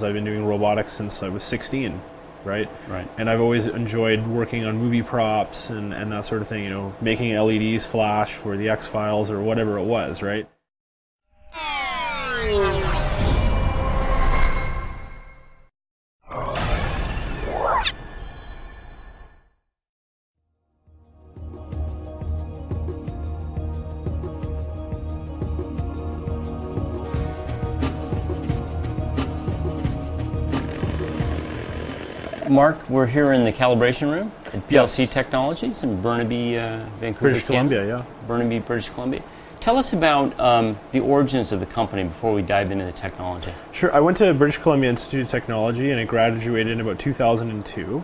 I've been doing robotics since I was 16, right? Right. And I've always enjoyed working on movie props and that sort of thing, you know, making LEDs flash for the X-Files or whatever it was, right? Mark, we're here in the calibration room at PLC Yes. Technologies in Burnaby, Vancouver, British Columbia, yeah. Burnaby, British Columbia. Tell us about the origins of the company before we dive into the technology. Sure. I went to British Columbia Institute of Technology and I graduated in about 2002.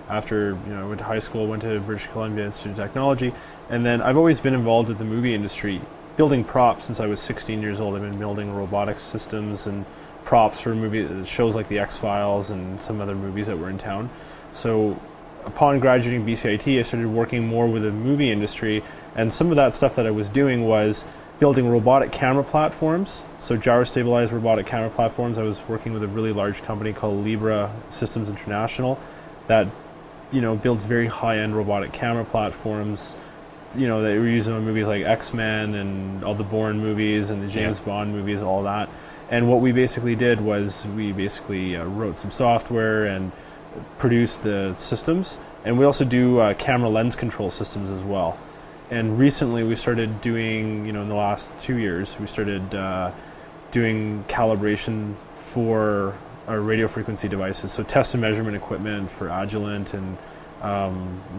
After I went to high school, went to British Columbia Institute of Technology, and then I've always been involved with the movie industry, building props since I was 16 years old. I've been building robotics systems and props for shows like the X-Files and some other movies that were in town. So upon graduating BCIT, I started working more with the movie industry, and some of that stuff that I was doing was building robotic camera platforms, so gyro-stabilized robotic camera platforms. I was working with a really large company called Libra Systems International that builds very high-end robotic camera platforms, that were used in movies like X-Men and all the Bourne movies and the James Bond movies, all that. And what we basically did was we basically wrote some software and produced the systems. And we also do camera lens control systems as well. And recently we started doing, in the last 2 years, we started doing calibration for our radio frequency devices. So test and measurement equipment for Agilent and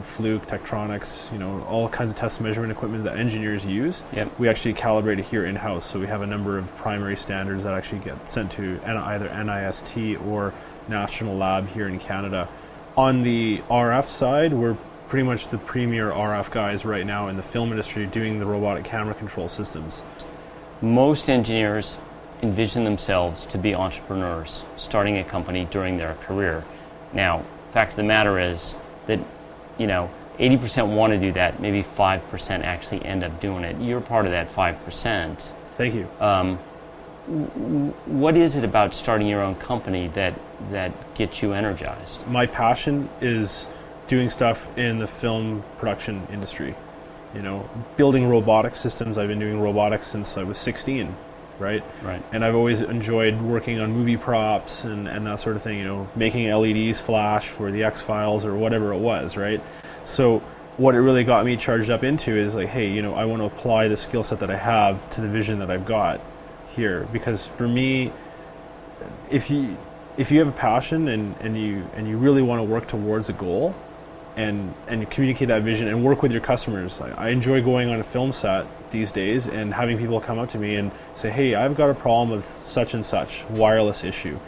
Fluke, Tektronix, all kinds of test and measurement equipment that engineers use. Yep. We actually calibrate it here in-house. So we have a number of primary standards that actually get sent to either NIST or National Lab here in Canada. On the RF side, we're pretty much the premier RF guys right now in the film industry doing the robotic camera control systems. Most engineers envision themselves to be entrepreneurs, starting a company during their career. Now, fact of the matter is that 80% want to do that, maybe 5% actually end up doing it. You're part of that 5%. Thank you. What is it about starting your own company that gets you energized? My passion is doing stuff in the film production industry. Building robotic systems. I've been doing robotics since I was 16, right? Right. And I've always enjoyed working on movie props and that sort of thing, making LEDs flash for the X-Files or whatever it was, right? So what it really got me charged up into is like, hey, I want to apply the skill set that I have to the vision that I've got here. Because for me, if you have a passion and you really want to work towards a goal and you communicate that vision and work with your customers. I enjoy going on a film set these days and having people come up to me and say, hey, I've got a problem with such and such wireless issue.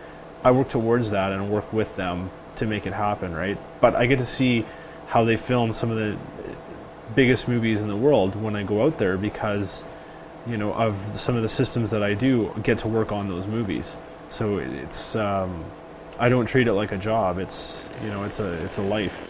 I work towards that and work with them to make it happen, right? But I get to see how they film some of the biggest movies in the world when I go out there because, of some of the systems that I do get to work on those movies. So it's, I don't treat it like a job. It's a life.